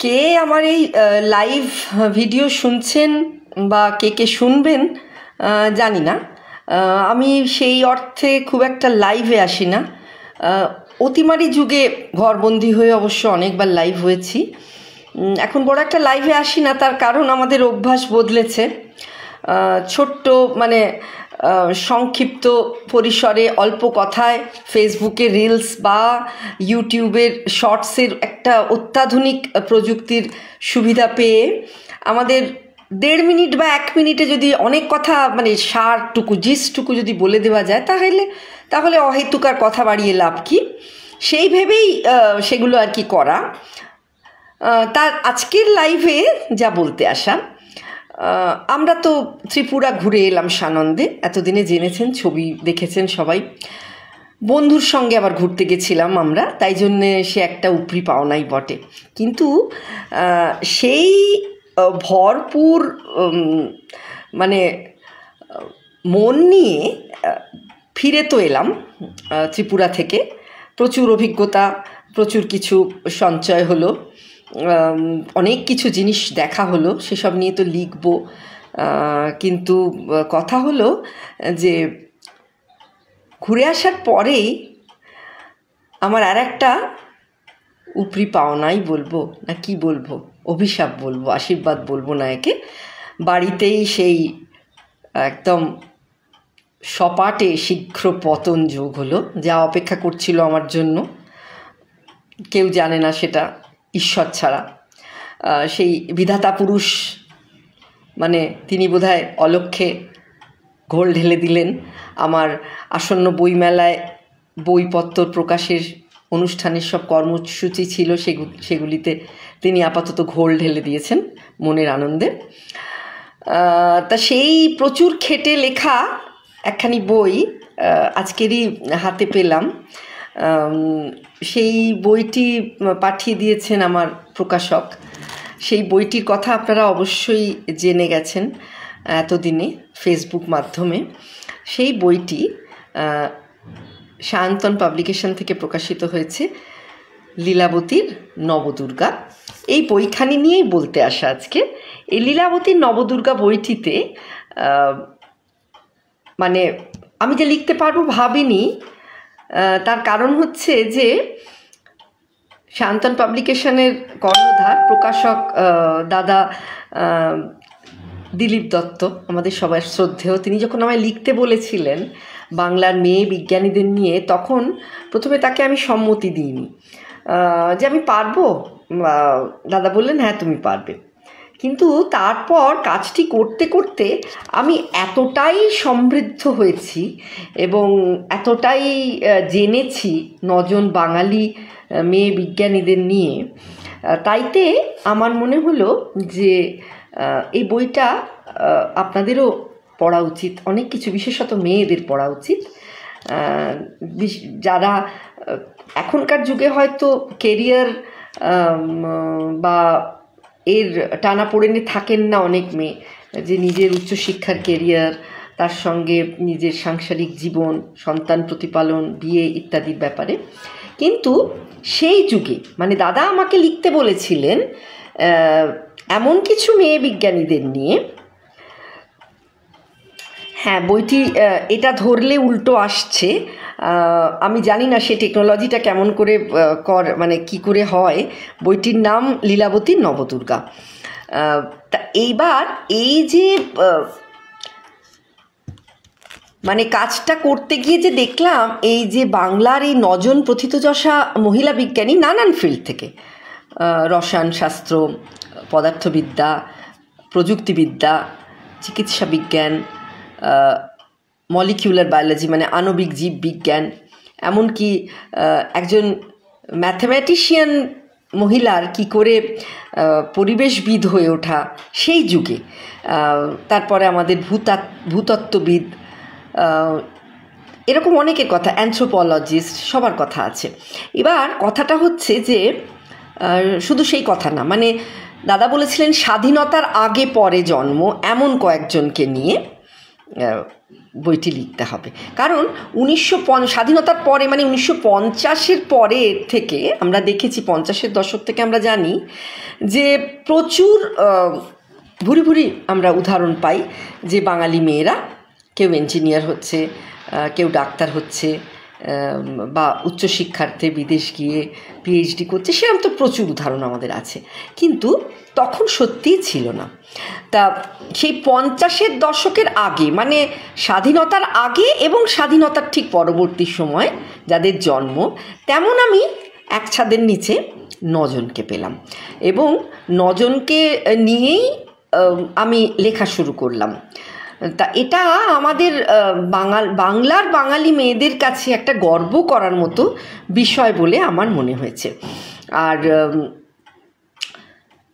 কে আমার এই live video শুনছেন বা কে কে শুনবেন জানি না। আমি সেই অর্থে খুব একটা লাইভে আসি না। অতিমারি যুগে ঘরবন্দি হয়ে অবশ্য অনেকবার লাইভ হয়েছি। এখন বড় একটা লাইভে আসি না, তার কারণ আমাদের অভ্যাস বদলেছে। ছোট্ট সংক্ষিপ্ত পরিসরে অল্প কথায় ফেসবুকে রিলস বা ইউটিউবের শর্টসের একটা অত্যাধুনিক প্রযুক্তির সুবিধা পেয়ে আমাদের 1.5 মিনিট বা 1 মিনিটে যদি অনেক কথা সারটুকু জিসটুকু যদি বলে দেওয়া যায় তাহলে অহেতুক আর কথা বাড়িয়ে লাভ কি, সেই ভেবেই সেগুলো আর কি করা। তার আজকের লাইভে যা বলতে আসা, আমরা তো ত্রিপুরা ঘুরে এলাম সানন্দে, এতদিনে জেনেছেন, ছবি দেখেছেন সবাই। বন্ধুর সঙ্গে আবার ঘুরতে গেছিলাম আমরা, তাই জন্যে সে একটা উপরি পাওনাই বটে। কিন্তু সেই ভরপুর মন নিয়ে ফিরে তো এলাম ত্রিপুরা থেকে। প্রচুর অভিজ্ঞতা, প্রচুর কিছু সঞ্চয় হলো, অনেক কিছু জিনিস দেখা হলো, সেসব নিয়ে তো লিখব। কিন্তু কথা হলো যে ঘুরে আসার পরেই আমার আর একটা উপরি পাওনাই বলবো না কি বলবো, অভিশাপ বলবো, আশীর্বাদ বলবো না, একে বাড়িতেই সেই একদম সপাটে শীঘ্র পতন যোগ হলো। যা অপেক্ষা করছিল আমার জন্য কেউ জানে না, সেটা ঈশ্বর ছাড়া। সেই বিধাতা পুরুষ তিনি বোধহয় অলক্ষ্যে ঘোল ঢেলে দিলেন। আমার আসন্ন বইমেলায় বইপত্র প্রকাশের অনুষ্ঠানের সব কর্মসূচি ছিল, সেগুলিতে তিনি আপাতত ঘোল ঢেলে দিয়েছেন মনের আনন্দে। তা সেই প্রচুর খেটে লেখা একখানি বই আজকেরই হাতে পেলাম। সেই বইটি পাঠিয়ে দিয়েছেন আমার প্রকাশক। সেই বইটির কথা আপনারা অবশ্যই জেনে গেছেন এতদিনে ফেসবুক মাধ্যমে। সেই বইটি সায়ন্তন পাবলিকেশন থেকে প্রকাশিত হয়েছে, লীলাবতীর নবদুর্গা। এই বইখানি নিয়েই বলতে আসা আজকে। এই লীলাবতীর নবদুর্গা বইটিতে আমি যে লিখতে পারবো ভাবিনি। তার কারণ হচ্ছে যে সায়ন্তন পাবলিকেশনের কর্ণধার প্রকাশক দাদা দিলীপ দত্ত, আমাদের সবার শ্রদ্ধেয়, তিনি যখন আমায় লিখতে বলেছিলেন বাংলার মেয়ে বিজ্ঞানীদের নিয়ে, তখন প্রথমে তাকে আমি সম্মতি দিইনি যে আমি পারবো। দাদা বললেন হ্যাঁ তুমি পারবে। কিন্তু তারপর কাজটি করতে করতে আমি এতটাই সমৃদ্ধ হয়েছি এবং এতটাই জেনেছি 9 জন বাঙালি মেয়ে বিজ্ঞানীদের নিয়ে, তাইতে আমার মনে হলো যে এই বইটা আপনাদেরও পড়া উচিত। অনেক কিছু, বিশেষত মেয়েদের পড়া উচিত, যারা এখনকার যুগে হয়তো কেরিয়ার বা এর টানাপোড়েনে থাকেন না অনেক মেয়ে, যে নিজের উচ্চশিক্ষার কেরিয়ার, তার সঙ্গে নিজের সাংসারিক জীবন, সন্তান প্রতিপালন, বিয়ে ইত্যাদির ব্যাপারে। কিন্তু সেই যুগে দাদা আমাকে লিখতে বলেছিলেন এমন কিছু মেয়ে বিজ্ঞানীদের নিয়ে। হ্যাঁ, বইটি এটা ধরলে উল্টো আসছে। আমি জানি না সে টেকনোলজিটা কেমন করে কি করে হয়। বইটির নাম লীলাবতীর নবদুর্গা। তা এইবার এই যে কাজটা করতে গিয়ে যে দেখলাম, এই যে বাংলার এই 9 জন প্রথিতযশা মহিলা বিজ্ঞানী নানান ফিল্ড থেকে, রসায়ন শাস্ত্র, পদার্থবিদ্যা, প্রযুক্তিবিদ্যা, চিকিৎসা বিজ্ঞান, মলিকিউলার বায়োলজি আণবিক জীব বিজ্ঞান, এমনকি একজন ম্যাথমেটিশিয়ান মহিলার কি করে পরিবেশবিদ হয়ে ওঠা সেই যুগে, তারপরে আমাদের ভূতত্ত্ববিদ, এরকম অনেকের কথা, অ্যানথ্রোপোলজিস্ট, সবার কথা আছে। এবার কথাটা হচ্ছে যে শুধু সেই কথা না, দাদা বলেছিলেন স্বাধীনতার আগে পরে জন্ম এমন কয়েকজনকে নিয়ে বইটি লিখতে হবে। কারণ স্বাধীনতার পরে মানে 1950-এর পরে থেকে আমরা দেখেছি, 50-এর দশক থেকে আমরা জানি যে প্রচুর ভুরি ভুরি আমরা উদাহরণ পাই যে বাঙালি মেয়েরা কেউ ইঞ্জিনিয়ার হচ্ছে, কেউ ডাক্তার হচ্ছে, বা উচ্চশিক্ষার্থে বিদেশ গিয়ে পিএইচডি করছে, সেরকম তো প্রচুর উদাহরণ আমাদের আছে। কিন্তু তখন সত্যিই ছিল না। তা সেই 50-এর দশকের আগে মানে স্বাধীনতার আগে এবং স্বাধীনতার ঠিক পরবর্তী সময় যাদের জন্ম, তেমন আমি এক ছাদের নিচে 9 জনকে পেলাম এবং 9 জনকে নিয়েই আমি লেখা শুরু করলাম। তা এটা আমাদের বাংলার বাঙালি মেয়েদের কাছে একটা গর্ব করার মতো বিষয় বলে আমার মনে হয়েছে। আর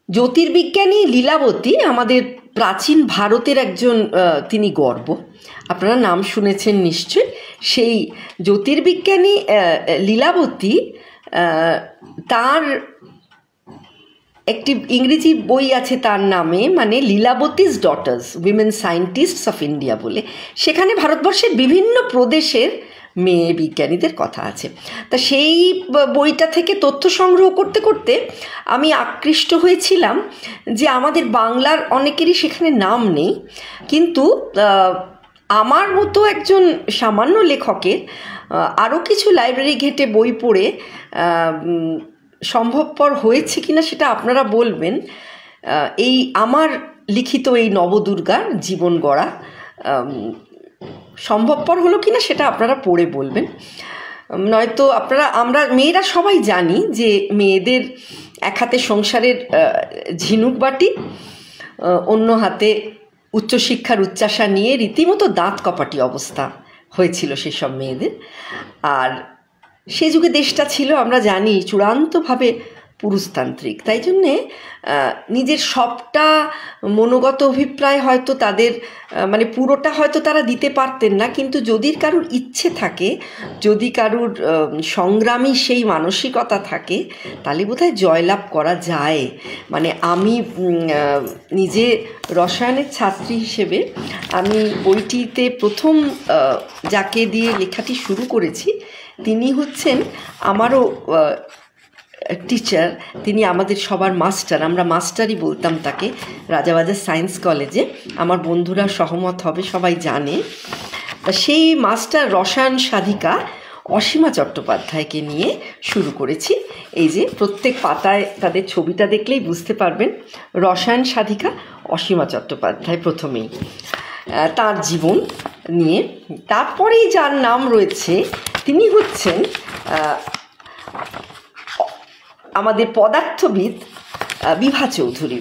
জ্যোতির্বিজ্ঞানী লীলাবতী আমাদের প্রাচীন ভারতের একজন তিনি গর্ব, আপনারা নাম শুনেছেন নিশ্চয়ই। সেই জ্যোতির্বিজ্ঞানী লীলাবতী, তার একটি ইংরেজি বই আছে তার নামে, মানে Lilavati's daughters women scientists of India বলে। সেখানে ভারতবর্ষের বিভিন্ন প্রদেশের মেয়ে বিজ্ঞানীদের কথা আছে। তা সেই বইটা থেকে তথ্য সংগ্রহ করতে করতে আমি আকৃষ্ট হয়েছিলাম যে আমাদের বাংলার অনেকেরই সেখানে নাম নেই, কিন্তু আমার মতো একজন সামান্য লেখকের আরও কিছু লাইব্রেরি ঘেঁটে বই পড়ে সম্ভবপর হয়েছে কিনা সেটা আপনারা বলবেন। এই আমার লিখিত এই নবদুর্গার জীবন গড়া সম্ভবপর হলো কিনা সেটা আপনারা পড়ে বলবেন। নয়তো আমরা মেয়েরা সবাই জানি যে মেয়েদের এক হাতে সংসারের ঝিনুক বাটি, অন্য হাতে উচ্চশিক্ষার উচ্চাশা নিয়ে রীতিমতো দাঁত কপাটি অবস্থা হয়েছিল সেসব মেয়েদের। আর সে যুগে দেশটা ছিল আমরা জানি চূড়ান্তভাবে পুরুষতান্ত্রিক। তাই জন্যে নিজের সবটা মনোগত অভিপ্রায় হয়তো তাদের মানে পুরোটা হয়তো তারা দিতে পারতেন না, কিন্তু যদি কারুর ইচ্ছে থাকে, যদি কারুর সংগ্রামী সেই মানসিকতা থাকে, তাহলে বোধহয় জয়লাভ করা যায়। মানে আমি নিজে রসায়নের ছাত্রী হিসেবে আমি বইটিতে প্রথম যাকে দিয়ে লেখাটি শুরু করেছি তিনি হচ্ছেন আমারও টিচার, তিনি আমাদের সবার মাস্টার, আমরা মাস্টারই বলতাম তাকে, রাজাবাজার সায়েন্স কলেজে। আমার বন্ধুরা সহমত হবে, সবাই জানে। সেই মাস্টার রসায়ন সাধিকা অসীমা চট্টোপাধ্যায়কে নিয়ে শুরু করেছি। এই যে প্রত্যেক পাতায় তাদের ছবিটা দেখলেই বুঝতে পারবেন, রসায়ন সাধিকা অসীমা চট্টোপাধ্যায় প্রথমেই, তার জীবন নিয়ে। তারপরেই যার নাম রয়েছে তিনি হচ্ছেন আমাদের পদার্থবিদ বিভা চৌধুরী।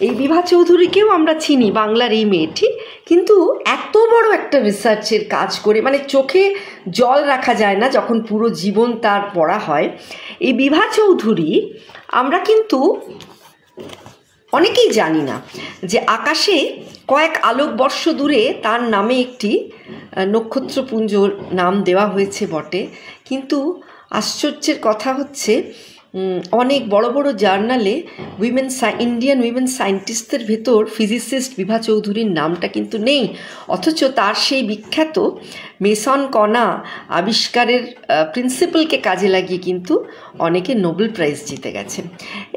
এই বিভা চৌধুরীকেও আমরা চিনি, বাংলার এই মেয়েটি, কিন্তু এত বড় একটা রিসার্চের কাজ করে মানে চোখে জল রাখা যায় না যখন পুরো জীবন তার পড়া হয়। এই বিভা চৌধুরী আমরা কিন্তু অনেকেই জানি না যে আকাশে কয়েক আলোকবর্ষ দূরে তার নামে একটি নক্ষত্রপুঞ্জর নাম দেওয়া হয়েছে বটে, কিন্তু আশ্চর্যের কথা হচ্ছে অনেক বড় বড় জার্নালে ইন্ডিয়ান উইমেন সায়েন্টিস্টদের ভেতর ফিজিসিস্ট বিভা চৌধুরীর নামটা কিন্তু নেই, অথচ তার সেই বিখ্যাত মেসন কণা আবিষ্কারের প্রিন্সিপালকে কাজে লাগিয়ে কিন্তু অনেকে নোবেল প্রাইজ জিতে গেছে।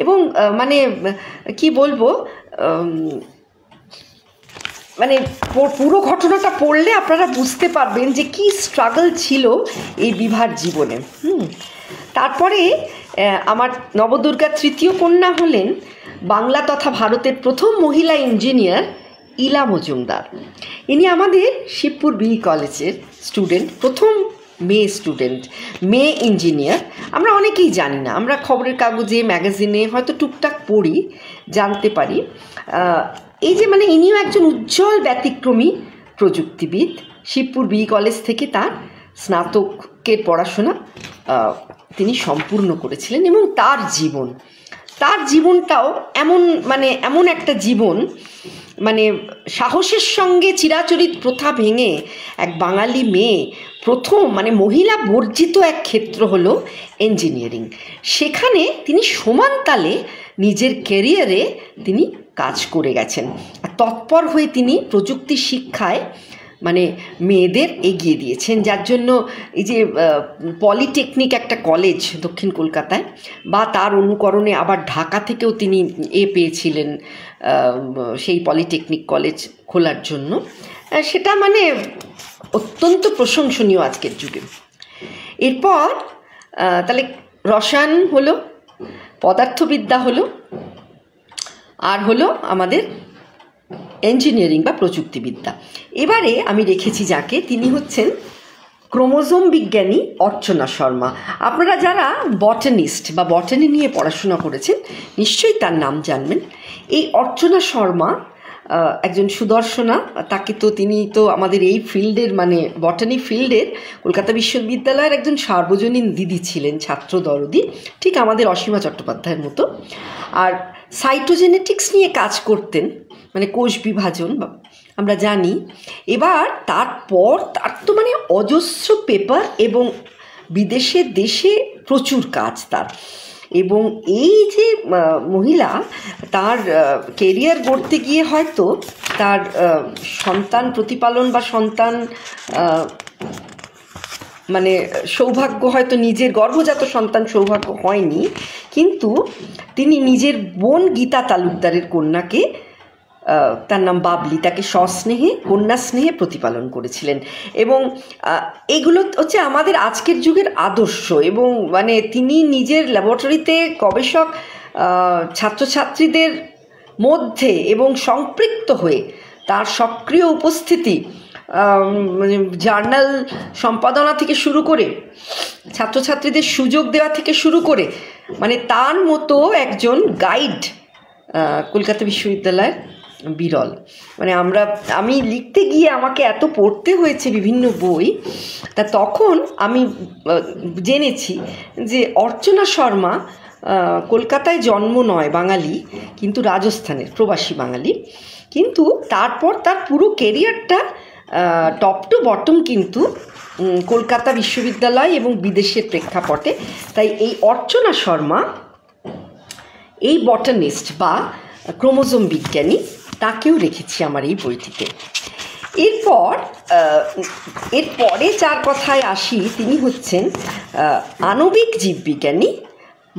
এবং মানে কি বলবো, মানে পুরো ঘটনাটা পড়লে আপনারা বুঝতে পারবেন যে কি স্ট্রাগল ছিল এই বিভার জীবনে। তারপরে আমার নবদুর্গার তৃতীয় কন্যা হলেন বাংলা তথা ভারতের প্রথম মহিলা ইঞ্জিনিয়ার ইলা মজুমদার। ইনি আমাদের শিবপুর বিই কলেজের স্টুডেন্ট, প্রথম মেয়ে স্টুডেন্ট, মেয়ে ইঞ্জিনিয়ার। আমরা অনেকেই জানি না, আমরা খবরের কাগজে ম্যাগাজিনে হয়তো টুকটাক পড়ি, জানতে পারি। এই যে মানে ইনিও একজন উজ্জ্বল ব্যতিক্রমী প্রযুক্তিবিদ। শিবপুর বিই কলেজ থেকে তার স্নাতকের পড়াশোনা তিনি সম্পূর্ণ করেছিলেন। এবং তার জীবনটাও এমন একটা জীবন, মানে সাহসের সঙ্গে চিরাচরিত প্রথা ভেঙে এক বাঙালি মেয়ে প্রথম মানে মহিলা বর্জিত এক ক্ষেত্র হলো ইঞ্জিনিয়ারিং, সেখানে তিনি সমান তালে নিজের ক্যারিয়ারে তিনি কাজ করে গেছেন। আর তৎপর হয়ে তিনি প্রযুক্তি শিক্ষায় মানে মেয়েদের এগিয়ে দিয়েছেন, যার জন্য এই যে পলিটেকনিক একটা কলেজ দক্ষিণ কলকাতায়, বা তার অনুকরণে আবার ঢাকা থেকেও তিনি পেয়েছিলেন সেই পলিটেকনিক কলেজ খোলার জন্য, সেটা মানে অত্যন্ত প্রশংসনীয় আজকের যুগে। এরপর তাহলে রসায়ন হলো, পদার্থবিদ্যা হলো, আর হলো আমাদের ইঞ্জিনিয়ারিং বা প্রযুক্তিবিদ্যা। এবারে আমি রেখেছি যাকে, তিনি হচ্ছেন ক্রোমোজোম বিজ্ঞানী অর্চনা শর্মা। আপনারা যারা বটানিস্ট বা বটানি নিয়ে পড়াশোনা করেছেন নিশ্চয়ই তার নাম জানবেন। এই অর্চনা শর্মা একজন সুদর্শনা, তাকে তো তিনি তো আমাদের এই ফিল্ডের মানে বটানি ফিল্ডের কলকাতা বিশ্ববিদ্যালয়ের একজন সার্বজনীন দিদি ছিলেন, ছাত্র দরদি, ঠিক আমাদের অসীমা চট্টোপাধ্যায়ের মতো। আর সাইটোজেনেটিক্স নিয়ে কাজ করতেন, মানে কোষ বিভাজন আমরা জানি। এবার তারপর তার তো মানে অজস্র পেপার এবং বিদেশে দেশে প্রচুর কাজ তার। এবং এই যে মহিলা তার কেরিয়ার গড়তে গিয়ে হয়তো তার সন্তান প্রতিপালন বা সন্তান মানে সৌভাগ্য, হয়তো নিজের গর্ভজাত সন্তান সৌভাগ্য হয়নি, কিন্তু তিনি নিজের বোন গীতা তালুকদারের কন্যাকে, তার নাম বাবলি, তাকে সস্নেহে কন্যা স্নেহে প্রতিপালন করেছিলেন। এবং এগুলো হচ্ছে আমাদের আজকের যুগের আদর্শ। এবং মানে তিনি নিজের ল্যাবরেটরিতে গবেষক ছাত্রছাত্রীদের মধ্যে এবং সম্পৃক্ত হয়ে তার সক্রিয় উপস্থিতি, জার্নাল সম্পাদনা থেকে শুরু করে ছাত্রছাত্রীদের সুযোগ দেওয়া থেকে শুরু করে, মানে তার মতো একজন গাইড কলকাতা বিশ্ববিদ্যালয়ের বিরল। মানে আমি লিখতে গিয়ে আমাকে এত পড়তে হয়েছে বিভিন্ন বই, তা তখন আমি জেনেছি যে অর্চনা শর্মা কলকাতায় জন্ম নয়, বাঙালি, কিন্তু রাজস্থানের প্রবাসী বাঙালি। কিন্তু তারপর তার পুরো কেরিয়ারটা টপ টু বটম কিন্তু কলকাতা বিশ্ববিদ্যালয় এবং বিদেশের প্রেক্ষাপটে। তাই এই অর্চনা শর্মা, এই বটানিস্ট বা ক্রোমোজোম বিজ্ঞানী, তাকেও রেখেছি আমার এই বইটিতে। এরপরে যার কথায় আসি, তিনি হচ্ছেন আণবিক জীববিজ্ঞানী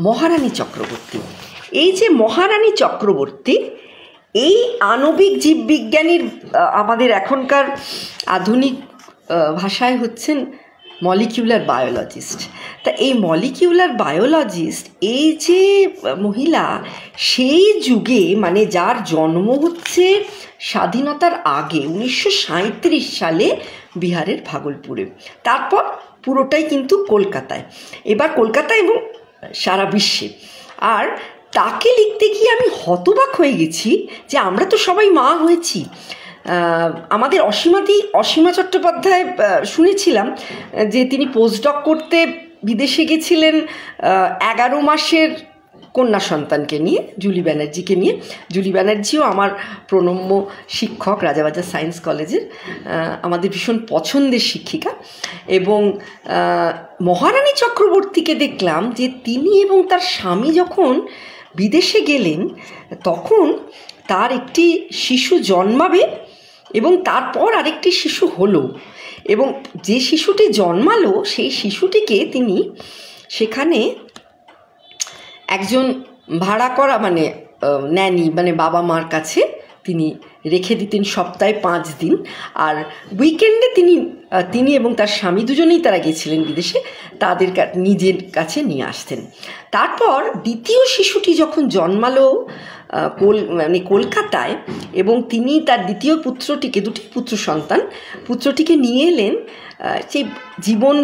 মহারানী চক্রবর্তী। এই যে মহারানী চক্রবর্তী, এই আণবিক জীববিজ্ঞানীর আমাদের এখনকার আধুনিক ভাষায় হচ্ছেন মলিকিউলার বায়োলজিস্ট। তা এই মলিকিউলার বায়োলজিস্ট, এই যে মহিলা, সেই যুগে মানে যার জন্ম হচ্ছে স্বাধীনতার আগে 1937 সালে বিহারের ভাগলপুরে, তারপর পুরোটাই কিন্তু কলকাতায়, এবার কলকাতায় এবং সারা বিশ্বে। আর তাকে লিখতে গিয়ে আমি হতবাক হয়ে গেছি যে আমরা তো সবাই মা হয়েছি। আমাদের অসীমা চট্টোপাধ্যায় শুনেছিলাম যে তিনি পোস্টডক করতে বিদেশে গেছিলেন 11 মাসের কন্যা সন্তানকে নিয়ে, জুলি ব্যানার্জিকে নিয়ে। জুলি ব্যানার্জিও আমার প্রণম্য শিক্ষক, রাজাবাজার সায়েন্স কলেজের, আমাদের ভীষণ পছন্দের শিক্ষিকা। এবং মহারানী চক্রবর্তীকে দেখলাম যে তিনি এবং তার স্বামী যখন বিদেশে গেলেন, তখন তার একটি শিশু জন্মাবে এবং তারপর আরেকটি শিশু হলো, এবং যে শিশুটি জন্মালো সেই শিশুটিকে তিনি সেখানে একজন ভাড়া করা মানে ন্যানি মানে বাবা মার কাছে তিনি রেখে দিতেন সপ্তাহে 5 দিন। আর উইকেন্ডে তিনি এবং তার স্বামী দুজনেই তারা গেছিলেন বিদেশে, তাদের নিজের কাছে নিয়ে আসতেন। তারপর দ্বিতীয় শিশুটি যখন জন্মালো মানে কলকাতায়, এবং তিনি তার দ্বিতীয় পুত্রটিকে, দুটি পুত্র সন্তান, পুত্রটিকে নিয়ে এলেন। সেই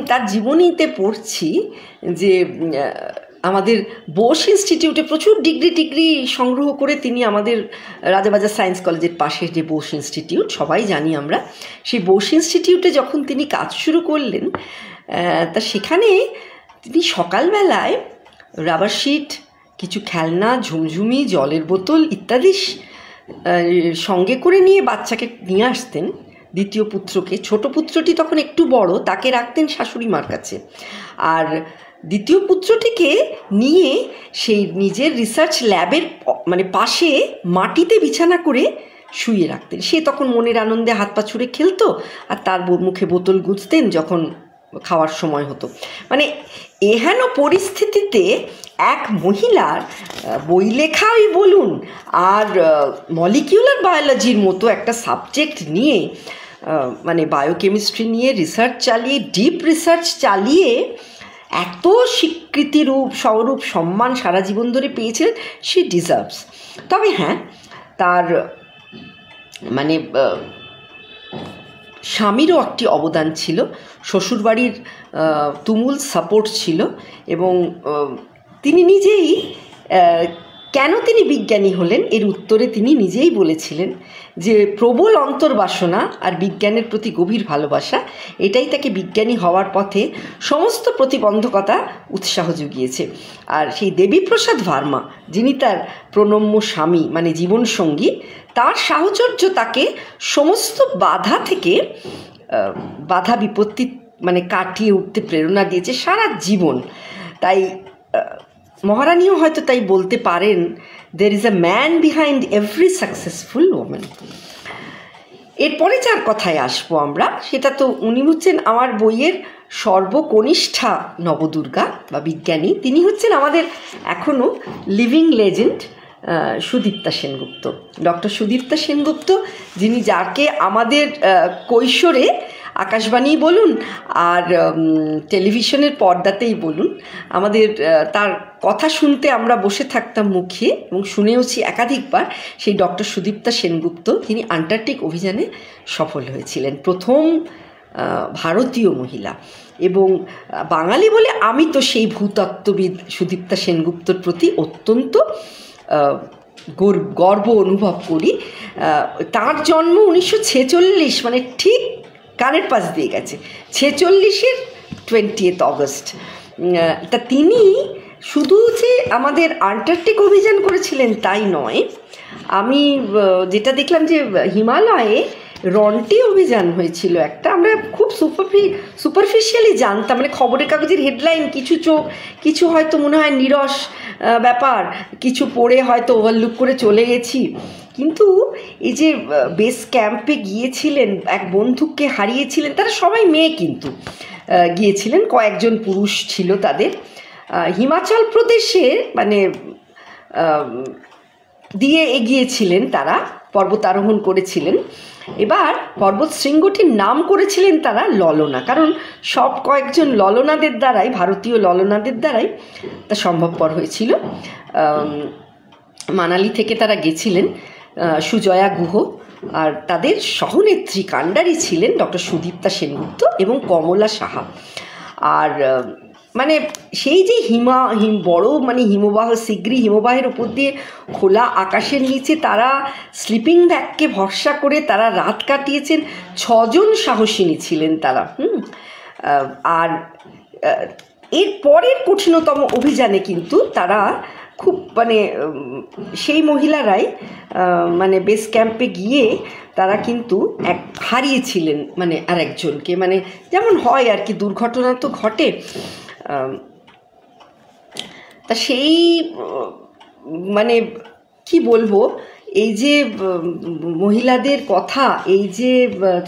তার জীবনীতে পড়ছি যে আমাদের বোস ইনস্টিটিউটে প্রচুর ডিগ্রি সংগ্রহ করে তিনি আমাদের রাজাবাজার সায়েন্স কলেজের পাশে যে বোস ইনস্টিটিউট সবাই জানি আমরা, সেই বোস ইনস্টিটিউটে যখন তিনি কাজ শুরু করলেন, তা সেখানে তিনি সকালবেলায় রাবার শিট, কিছু খেলনা, ঝুমঝুমি, জলের বোতল ইত্যাদি সঙ্গে করে নিয়ে বাচ্চাকে নিয়ে আসতেন। দ্বিতীয় পুত্রকে, ছোট পুত্রটি তখন একটু বড়, তাকে রাখতেন শাশুড়ি মার কাছে। আর দ্বিতীয় পুত্রটিকে নিয়ে সেই নিজের রিসার্চ ল্যাবের মানে পাশে মাটিতে বিছানা করে শুইয়ে রাখতেন। সে তখন মনের আনন্দে হাত পা ছুঁড়ে খেলতো, আর তার মুখে বোতল গুঁজতেন যখন খাওয়ার সময় হতো। মানে এহেন পরিস্থিতিতে এক মহিলার বই লেখাই বলুন আর মলিকিউলার বায়োলজির মতো একটা সাবজেক্ট নিয়ে, মানে বায়োকেমিস্ট্রি নিয়ে রিসার্চ চালিয়ে, ডিপ রিসার্চ চালিয়ে এত স্বীকৃতি রূপ স্বরূপ সম্মান সারা জীবন ধরে পেয়েছিলেন, শি ডিজার্ভস। তবে হ্যাঁ, তার মানে স্বামীরও একটি অবদান ছিল, শ্বশুরবাড়ির তুমুল সাপোর্ট ছিল, এবং তিনি নিজেই কেন তিনি বিজ্ঞানী হলেন এর উত্তরে তিনি নিজেই বলেছিলেন যে প্রবল অন্তর্বাসনা আর বিজ্ঞানের প্রতি গভীর ভালোবাসা এটাই তাকে বিজ্ঞানী হওয়ার পথে সমস্ত প্রতিবন্ধকতা উৎসাহ জুগিয়েছে। আর সেই দেবীপ্রসাদ ভার্মা, যিনি তার প্রণম্য স্বামী মানে জীবনসঙ্গী, তার সাহচর্য তাকে সমস্ত বাধা থেকে বাধা বিপত্তি মানে কাটিয়ে উঠতে প্রেরণা দিয়েছে সারা জীবন। তাই মহারানীও হয়তো তাই বলতে পারেন, there is a man behind every successful woman। এরপরে যার কথায় আসবো আমরা, সেটা তো উনি হচ্ছেন আমার বইয়ের সর্বকনিষ্ঠা নবদুর্গা বা বিজ্ঞানী। তিনি হচ্ছেন আমাদের এখনও living legend Sudipta Sengupta, doctor Sudipta Sengupta, যিনি যাকে আমাদের কৈশোরে আকাশবাণী বলুন আর টেলিভিশনের পর্দাতেই বলুন, আমাদের তার কথা শুনতে আমরা বসে থাকতাম মুখিয়ে, এবং শুনেওছি একাধিকবার। সেই ডক্টর সুদীপ্তা সেনগুপ্ত, তিনি আন্টার্কটিক অভিযানে সফল হয়েছিলেন, প্রথম ভারতীয় মহিলা। এবং বাঙালি বলে আমি তো সেই ভূতত্ত্ববিদ সুদীপ্তা সেনগুপ্তর প্রতি অত্যন্ত গর্ব অনুভব করি। তার জন্ম 1946, মানে ঠিক কানের পাশ দিয়ে গেছে, 46-এর 20 অগস্ট। তা তিনি শুধু যে আমাদের আন্টার্কটিক অভিযান করেছিলেন তাই নয়, আমি যেটা দেখলাম যে হিমালয়ে রন্টি অভিযান হয়েছিল একটা, আমরা খুব সুপারফিশিয়ালি জানতাম, মানে খবরের কাগজের হেডলাইন, কিছু চোখ, কিছু হয়তো মনে হয় নিরস ব্যাপার, কিছু পড়ে হয়তো ওভারলুক করে চলে গেছি। কিন্তু এই যে বেস ক্যাম্পে গিয়েছিলেন, এক বন্ধুকে হারিয়েছিলেন, তারা সবাই মেয়ে কিন্তু গিয়েছিলেন, কয়েকজন পুরুষ ছিল তাদের। হিমাচল প্রদেশে মানে দিয়ে এগিয়েছিলেন তারা, পর্বতারোহণ করেছিলেন। এবার পর্বত শৃঙ্গটির নাম করেছিলেন তারা ললনা, কারণ সব কয়েকজন ললনাদের দ্বারাই, ভারতীয় ললনাদের দ্বারাই তা সম্ভবপর হয়েছিল। মানালি থেকে তারা গেছিলেন, সুজয়া গুহ, আর তাদের সহনেত্রী কাণ্ডারি ছিলেন ডক্টর সুদীপ্তা সেনগুপ্ত এবং কমলা সাহা। আর মানে সেই যে বড় মানে হিমবাহ, শীঘ্রই হিমবাহের উপর দিয়ে খোলা আকাশের নিচে তারা স্লিপিং ব্যাগকে ভরসা করে তারা রাত কাটিয়েছেন, 6 জন সাহসিনী ছিলেন তারা। আর এর পরের কঠিনতম অভিযানে কিন্তু তারা খুব মানে সেই মহিলারাই মানে বেস ক্যাম্পে গিয়ে তারা কিন্তু হারিয়েছিলেন মানে আর একজনকে, মানে যেমন হয় আর কি, দুর্ঘটনা তো ঘটে। তা সেই মানে কি বলবো, এই যে মহিলাদের কথা, এই যে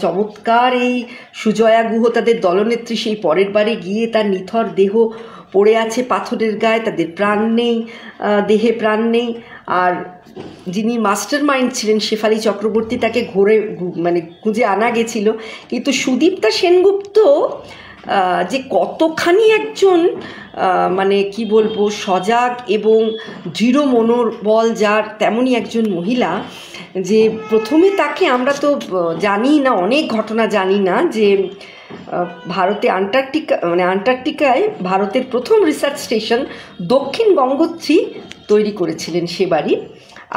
চমৎকার এই সুজয়া গুহ তাদের দলনেত্রী, সেই পরের বারে গিয়ে তার নিথর দেহ পড়ে আছে পাথরের গায়ে, তাদের প্রাণ নেই, দেহে প্রাণ নেই। আর যিনি মাস্টার মাইন্ড ছিলেন শেফালি চক্রবর্তী, তাকে মানে খুঁজে আনা গেছিল, কিন্তু সুদীপ্তা সেনগুপ্ত যে কতখানি একজন মানে কি বলবো সজাগ এবং দৃঢ় মনোবল যার, তেমনই একজন মহিলা যে প্রথমে তাকে আমরা তো জানি না, অনেক ঘটনা জানি না, যে ভারতে আন্টার্কটিকায় ভারতের প্রথম রিসার্চ স্টেশন দক্ষিণ গঙ্গোত্রী তৈরি করেছিলেন সেবারই।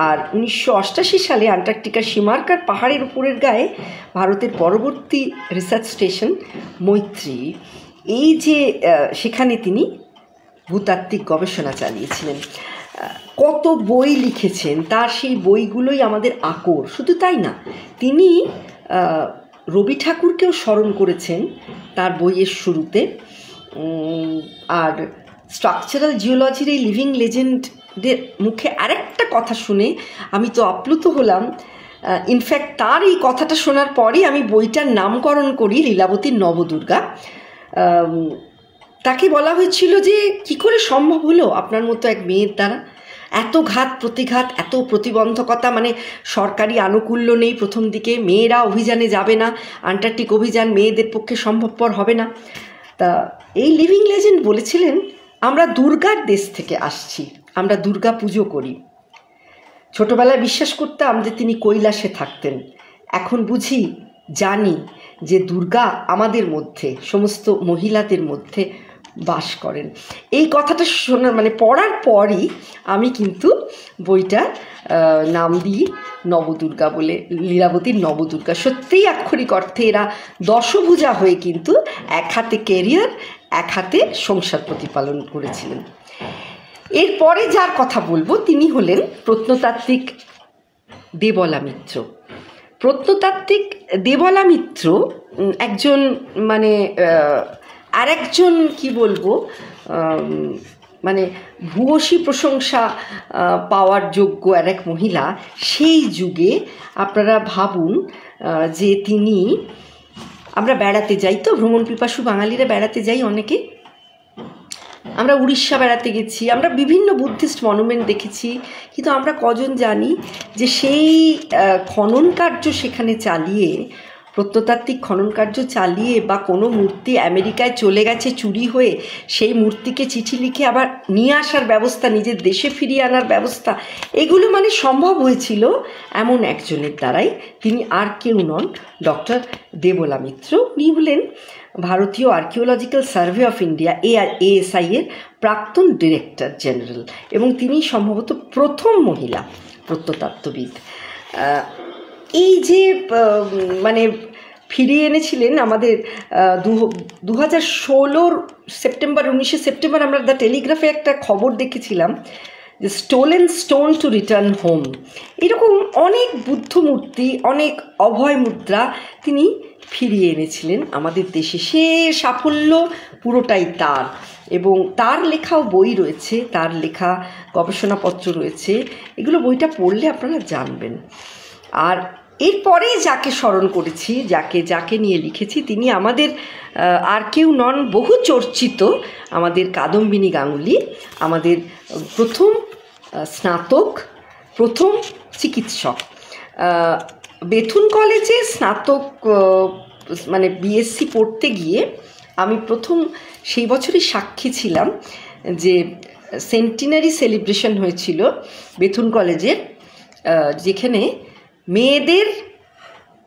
আর 1988 সালে আন্টার্কটিকার সীমার্কার পাহাড়ের উপরের গায়ে ভারতের পরবর্তী রিসার্চ স্টেশন মৈত্রী, এই যে সেখানে তিনি ভূতাত্ত্বিক গবেষণা চালিয়েছিলেন। কত বই লিখেছেন, তার সেই বইগুলোই আমাদের আকর। শুধু তাই না, তিনি রবি ঠাকুরকেও স্মরণ করেছেন তার বইয়ের শুরুতে। আর স্ট্রাকচারাল জিওলজির এই লিভিং লেজেন্ডদের মুখে আরেকটা কথা শুনে আমি তো আপ্লুত হলাম, ইনফ্যাক্ট তার এই কথাটা শোনার পরই আমি বইটার নামকরণ করি লীলাবতীর নবদুর্গা। তাকে বলা হয়েছিল যে কি করে সম্ভব হলো আপনার মতো এক মেয়ের দ্বারা এত ঘাত প্রতিঘাত, এত প্রতিবন্ধকতা, মানে সরকারি আনুকূল্য নেই প্রথম দিকে, মেয়েরা অভিযানে যাবে না, আন্টার্কটিক অভিযান মেয়েদের পক্ষে সম্ভবপর হবে না। তা এই লিভিং লেজেন্ড বলেছিলেন, আমরা দুর্গার দেশ থেকে আসছি, আমরা দুর্গা পুজো করি। ছোটবেলায় বিশ্বাস করতাম যে তিনি কৈলাসে থাকতেন, এখন বুঝি জানি যে দুর্গা আমাদের মধ্যে, সমস্ত মহিলাদের মধ্যে বাস করেন। এই কথাটা শোনার মানে পড়ার পরই আমি কিন্তু বইটা নাম দিই নবদুর্গা বলে, লীলাবতীর নবদুর্গা। সত্যিই আক্ষরিক অর্থে এরা দশভুজা হয়ে কিন্তু এক হাতে ক্যারিয়ার, এক হাতে সংসার প্রতিপালন করেছিলেন। এরপরে যার কথা বলবো তিনি হলেন প্রত্নতাত্ত্বিক দেবলা মিত্র। প্রত্নতাত্ত্বিক দেবলা মিত্র একজন মানে আর একজন কি বলবো মানে ভূয়সী প্রশংসা পাওয়ার যোগ্য আর এক মহিলা। সেই যুগে আপনারা ভাবুন যে তিনি, আমরা বেড়াতে যাই তো, ভ্রমণ পিপাসু বাঙালিরা বেড়াতে যাই অনেকে, আমরা উড়িষ্যা বেড়াতে গেছি, আমরা বিভিন্ন বুদ্ধিস্ট মনুমেন্ট দেখেছি, কিন্তু আমরা কজন জানি যে সেই খনন কার্য সেখানে চালিয়ে, প্রত্নতাত্ত্বিক খনন কার্য চালিয়ে বা কোনো মূর্তি আমেরিকায় চলে গেছে চুরি হয়ে, সেই মূর্তিকে চিঠি লিখে আবার নিয়ে আসার ব্যবস্থা, নিজের দেশে ফিরিয়ে আনার ব্যবস্থা, এগুলো মানে সম্ভব হয়েছিল এমন একজনের দ্বারাই। তিনি আর কেউ নন, ডক্টর দেবলা মিত্র। উনি হলেন ভারতীয় archaeological survey of India ASI এর প্রাক্তন ডিরেক্টর জেনারেল, এবং তিনি সম্ভবত প্রথম মহিলা প্রত্নতত্ত্ববিদ। এই যে মানে ফিরিয়ে এনেছিলেন আমাদের 2016 সেপ্টেম্বর, 19 সেপ্টেম্বর আমরা দ্য টেলিগ্রাফে একটা খবর দেখেছিলাম যে stolen stone to return home. এরকম অনেক বুদ্ধ মূর্তি, অনেক অভয় মুদ্রা তিনি ফিরিয়ে এনেছিলেন আমাদের দেশে। সে সাফল্য পুরোটাই তার, এবং তার লেখাও বই রয়েছে, তার লেখা গবেষণাপত্র রয়েছে, এগুলো বইটা পড়লে আপনারা জানবেন। আর এরপরে যাকে স্মরণ করেছি, যাকে নিয়ে লিখেছি, তিনি আমাদের আর কেউ নন, বহু চর্চিত আমাদের কাদম্বিনী গাঙ্গুলি, আমাদের প্রথম স্নাতক, প্রথম চিকিৎসক। বেথুন কলেজে স্নাতক মানে BSc পড়তে গিয়ে আমি প্রথম সেই বছরই সাক্ষী ছিলাম যে সেন্টিনারি সেলিব্রেশন হয়েছিল বেথুন কলেজের, যেখানে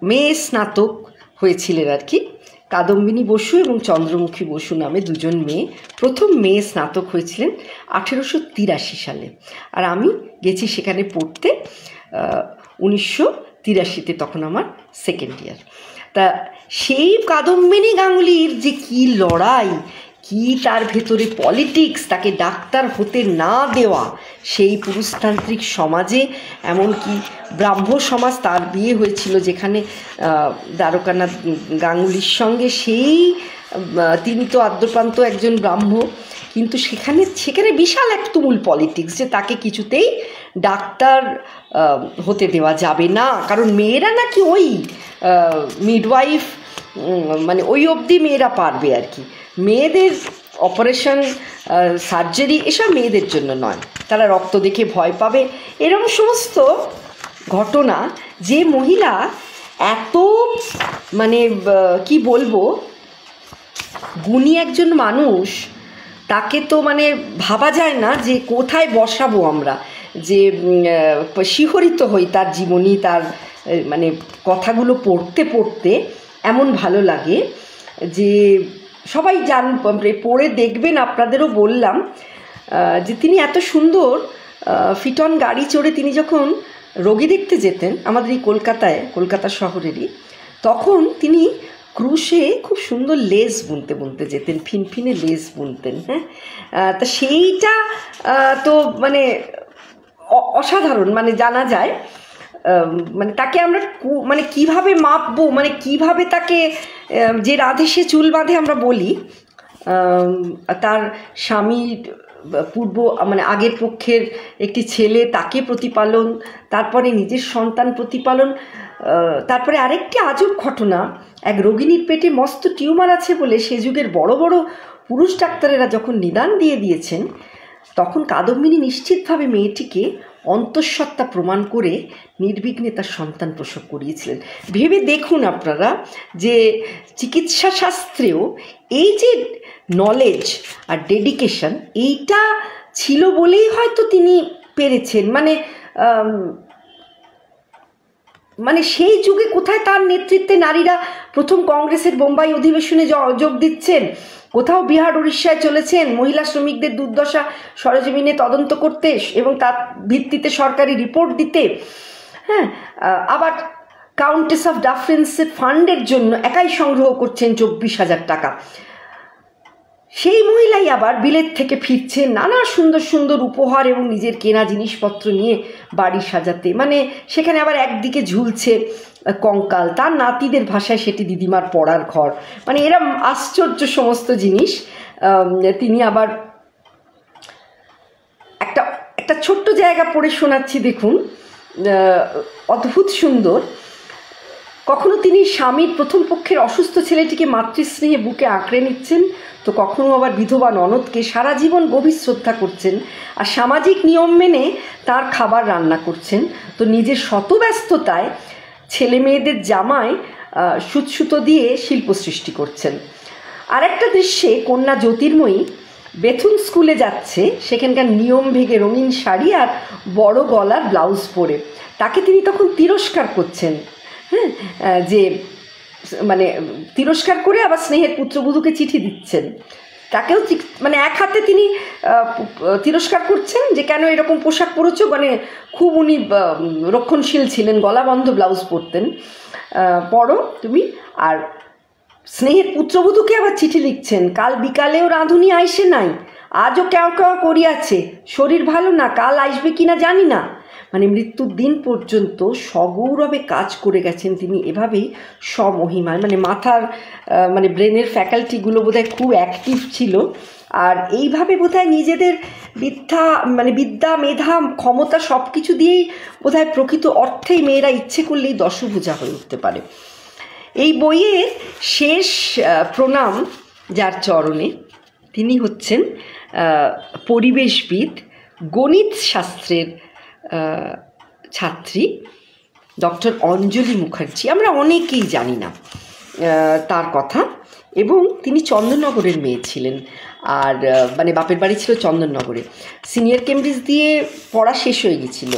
মেয়ে স্নাতক হয়েছিলেন আর কি। কাদম্বিনী বসু এবং চন্দ্রমুখী বসু নামে দুজন মেয়ে, প্রথম মেয়ে স্নাতক হয়েছিলেন 1883 সালে, আর আমি গেছি সেখানে পড়তে 1983-তে, তখন আমার সেকেন্ড ইয়ার। তা সেই কাদম্বিনী গাঙ্গুলির যে কী লড়াই, কি তার ভেতরে পলিটিক্স, তাকে ডাক্তার হতে না দেওয়া সেই পুরুষতান্ত্রিক সমাজে, এমনকি ব্রাহ্ম সমাজ, তার বিয়ে হয়েছিল যেখানে দ্বারকানাথ গাঙ্গুলির সঙ্গে, সেই তিনি তো আদ্যপ্রান্ত একজন ব্রাহ্ম, কিন্তু সেখানে বিশাল এক তুমুল পলিটিক্স যে তাকে কিছুতেই ডাক্তার হতে দেওয়া যাবে না, কারণ মেয়েরা নাকি ওই মিডওয়াইফ মানে ওই অবধি মেয়েরা পারবে আর কি, মেয়েদের অপারেশন সার্জারি এসব মেয়েদের জন্য নয়, তারা রক্ত দেখে ভয় পাবে, এরকম সমস্ত ঘটনা। যে মহিলা এত মানে কি বলবো গুণী একজন মানুষ, তাকে তো মানে ভাবা যায় না যে কোথায় বসাবো আমরা, যে শিহরিত হই তার জীবনী, তার মানে কথাগুলো পড়তে এমন ভালো লাগে যে সবাই পড়ে দেখবেন। আপনাদেরও বললাম যে তিনি এত সুন্দর ফিটন গাড়ি চড়ে তিনি যখন রোগী দেখতে যেতেন আমাদের এই কলকাতা শহরেরই, তখন তিনি ক্রুশে খুব সুন্দর লেস বুনতে যেতেন, ফিনফিনে লেস বুনতেন। হ্যাঁ, তা সেইটা তো মানে অসাধারণ, মানে জানা যায় মানে তাকে আমরা মানে কিভাবে মাপবো, মানে কিভাবে তাকে, যে রাধে সে চুল বাঁধে আমরা বলি, তার স্বামী পূর্ব মানে আগের পক্ষের একটি ছেলে, তাকে প্রতিপালন, তারপরে নিজের সন্তান প্রতিপালন, তারপরে আরেকটি আজব ঘটনা, এক রোগিণীর পেটে মস্ত টিউমার আছে বলে সে যুগের বড় বড় পুরুষ ডাক্তারেরা যখন নিদান দিয়েছেন, তখন কাদম্বিনী নিশ্চিতভাবে মেয়েটিকে অন্তঃসত্ত্বা প্রমাণ করে নির্বিঘ্নে তার সন্তান প্রসব করিয়েছিলেন। ভেবে দেখুন আপনারা যে চিকিৎসা শাস্ত্রেও এই যে নলেজ আর ডেডিকেশন, এইটা ছিল বলেই হয়তো তিনি পেরেছেন। মানে সেই যুগে কোথায় তার নেতৃত্বে নারীরা প্রথম কংগ্রেসের বোম্বাই অধিবেশনে যোগ দিচ্ছেন, কোথাও বিহার উড়িষ্যায় চলেছেন মহিলা শ্রমিকদের দুর্দশা সরেজমিনে তদন্ত করতে এবং তার ভিত্তিতে সরকারি রিপোর্ট দিতে। হ্যাঁ, আবার কাউন্টেস অফ ডাফরিন্সের ফান্ডের জন্য একাই সংগ্রহ করছেন 24,000 টাকা। সেই মহিলাই আবার বিলেত থেকে ফিরছেন নানা সুন্দর সুন্দর উপহার এবং নিজের কেনা জিনিসপত্র নিয়ে বাড়ি সাজাতে। মানে সেখানে আবার একদিকে ঝুলছে কঙ্কাল, তার নাতিদের ভাষায় সেটি দিদিমার পড়ার ঘর। মানে এরম আশ্চর্য সমস্ত জিনিস তিনি আবার একটা ছোট্ট জায়গা পড়ে শোনাচ্ছি, দেখুন, অদ্ভুত সুন্দর। কখনো তিনি স্বামীর প্রথম পক্ষের অসুস্থ ছেলেটিকে মাতৃস্নেহে বুকে আঁকড়ে নিচ্ছেন, তো কখনো আবার বিধবা ননদকে সারা জীবন গভীর শ্রদ্ধা করছেন আর সামাজিক নিয়ম মেনে তার খাবার রান্না করছেন। তো নিজের শত ব্যস্ততায় ছেলে মেয়েদের জামায় সুতো দিয়ে শিল্প সৃষ্টি করছেন। আর একটা দৃশ্যে কন্যা জ্যোতির্ময়ী বেথুন স্কুলে যাচ্ছে, সেখানকার নিয়ম ভেঙে রঙিন শাড়ি আর বড় গলার ব্লাউজ পরে তাকে তিনি তখন তিরস্কার করছেন। হ্যাঁ, যে মানে তিরস্কার করে আবার স্নেহের পুত্রবধূকে চিঠি দিচ্ছেন, তাকেও মানে এক হাতে তিনি তিরস্কার করছেন যে কেন এরকম পোশাক পরেছো, মানে খুব উনি রক্ষণশীল ছিলেন, গলাবন্ধ ব্লাউজ পরতেন, পরো তুমি। আর স্নেহের পুত্রবধূকে আবার চিঠি লিখছেন, কাল বিকালেও রাঁধুনি আইসে নাই, আজও কেউ করিয়াছে, শরীর ভালো না, কাল আসবে কিনা জানি না। মানে মৃত্যুর দিন পর্যন্ত সগৌরবে কাজ করে গেছেন তিনি এভাবেই স্বমহিমায়। মানে মাথার মানে ব্রেনের ফ্যাকাল্টিগুলো বোধহয় খুব অ্যাক্টিভ ছিল। আর এইভাবে বোধহয় নিজেদের বিদ্যা মেধা ক্ষমতা সব কিছু দিয়েই বোধহয় প্রকৃত অর্থেই মেয়েরা ইচ্ছে করলেই দশভুজা হয়ে উঠতে পারে। এই বইয়ের শেষ প্রণাম যার চরণে, তিনি হচ্ছেন পরিবেশবিদ, গণিত শাস্ত্রের ছাত্রী ডক্টর অঞ্জলি মুখার্জি। আমরা অনেকেই জানি না তার কথা, এবং তিনি চন্দননগরের মেয়ে ছিলেন। আর মানে বাপের বাড়ি ছিল চন্দননগরে। সিনিয়র কেমব্রিজ দিয়ে পড়া শেষ হয়ে গেছিল,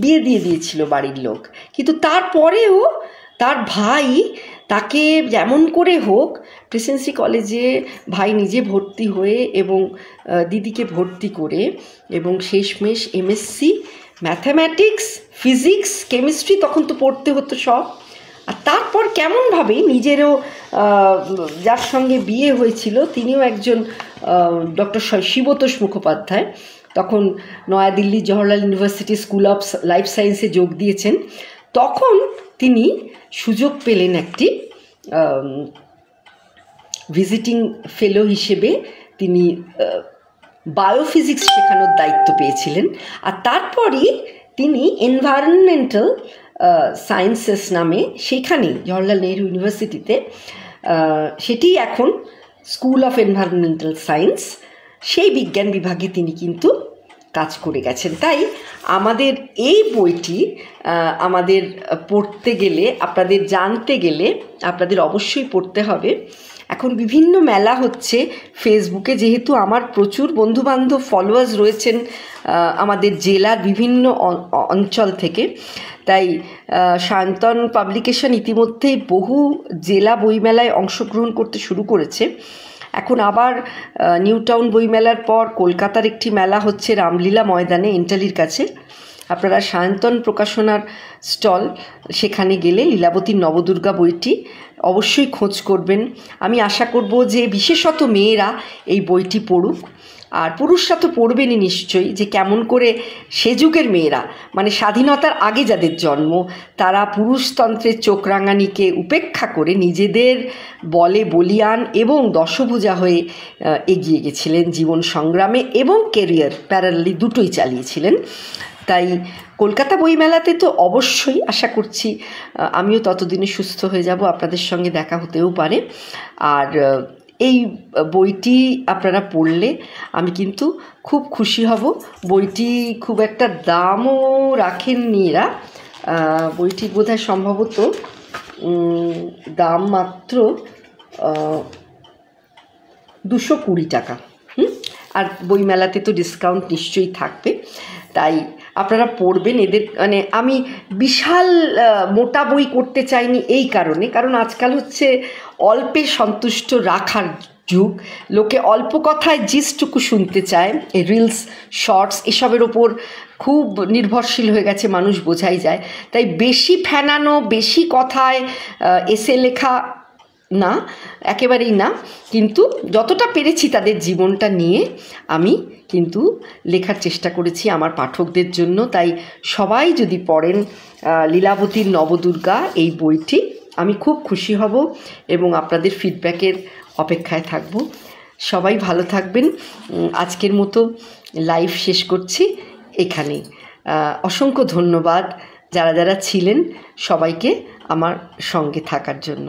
বিয়ে দিয়ে দিয়েছিল বাড়ির লোক, কিন্তু তারপরেও তার ভাই তাকে যেমন করে হোক প্রেসিডেন্সি কলেজে ভাই নিজে ভর্তি হয়ে এবং দিদিকে ভর্তি করে এবং শেষমেশ এমএসসি ম্যাথামেটিক্স, ফিজিক্স, কেমিস্ট্রি তখন তো পড়তে হতো সব। আর তারপর কেমনভাবে নিজেরও যার সঙ্গে বিয়ে হয়েছিল তিনিও একজন ডক্টর শিবতোষ মুখোপাধ্যায়, তখন Naya Dilli Jawaharlal university school of life সায়েন্সে যোগ দিয়েছেন। তখন তিনি সুযোগ পেলেন একটি ভিজিটিং ফেলো হিসেবে, তিনি বায়োফিজিক্স শেখানোর দায়িত্ব পেয়েছিলেন। আর তারপরই তিনি এনভায়রনমেন্টাল সায়েন্সেস নামে সেখানে জওহরলাল নেহরু ইউনিভার্সিটিতে, সেটি এখন স্কুল অফ এনভায়রনমেন্টাল সায়েন্স, সেই বিজ্ঞান বিভাগে তিনি কিন্তু কাজ করে গেছেন। তাই আমাদের এই বইটি আমাদের পড়তে গেলে, আপনাদের জানতে গেলে আপনাদের অবশ্যই পড়তে হবে। এখন বিভিন্ন মেলা হচ্ছে ফেসবুকে, যেহেতু আমার প্রচুর বন্ধুবান্ধব ফলোয়ার্স রয়েছেন আমাদের জেলার বিভিন্ন অঞ্চল থেকে, তাই সায়ন্তন পাবলিকেশন ইতিমধ্যেই বহু জেলা বইমেলায় অংশগ্রহণ করতে শুরু করেছে। এখন আবার নিউ টাউন বইমেলার পর কলকাতার একটি মেলা হচ্ছে রামলীলা ময়দানে এন্টালির কাছে। আপনারা সায়ন্তন প্রকাশনার স্টল, সেখানে গেলে লীলাবতীর নবদুর্গা বইটি অবশ্যই খোঁজ করবেন। আমি আশা করব যে বিশেষত মেয়েরা এই বইটি পড়ুক। আর পুরুষরা তো পড়বেনই নিশ্চয়ই, যে কেমন করে সে যুগের মেয়েরা, মানে স্বাধীনতার আগে যাদের জন্ম, তারা পুরুষতন্ত্রের চোখ রাঙানিকে উপেক্ষা করে নিজেদের বলে বলিয়ান এবং দশভুজা হয়ে এগিয়ে গেছিলেন জীবন সংগ্রামে, এবং কেরিয়ার প্যারালালি দুটোই চালিয়েছিলেন। তাই কলকাতা বইমেলাতে তো অবশ্যই আশা করছি আমিও ততদিনে সুস্থ হয়ে যাব, আপনাদের সঙ্গে দেখা হতেও পারে। আর এই বইটি আপনারা পড়লে আমি কিন্তু খুব খুশি হব। বইটি খুব একটা দামও রাখেননি এরা, বইটি বোধহয় সম্ভবত দাম মাত্র 220 টাকা। আর বইমেলাতে তো ডিসকাউন্ট নিশ্চয়ই থাকবে, তাই আপনারা পড়বেন। এদের মানে আমি বিশাল মোটা বই করতে চাইনি এই কারণে, কারণ আজকাল হচ্ছে অল্পে সন্তুষ্ট রাখার যুগ, লোকে অল্প কথায় জিসটুকু শুনতে চায়। এই রিলস, শর্টস এসবের ওপর খুব নির্ভরশীল হয়ে গেছে মানুষ, বোঝাই যায়। তাই বেশি ফ্যানানো, বেশি কথায় এসে লেখা না, একেবারেই না। কিন্তু যতটা পেরেছি তাদের জীবনটা নিয়ে আমি কিন্তু লেখার চেষ্টা করেছি আমার পাঠকদের জন্য। তাই সবাই যদি পড়েন লীলাবতীর নবদুর্গা এই বইটি, আমি খুব খুশি হব এবং আপনাদের ফিডব্যাকের অপেক্ষায় থাকব। সবাই ভালো থাকবেন। আজকের মতো লাইভ শেষ করছি এখানেই। অসংখ্য ধন্যবাদ যারা যারা ছিলেন সবাইকে আমার সঙ্গে থাকার জন্য।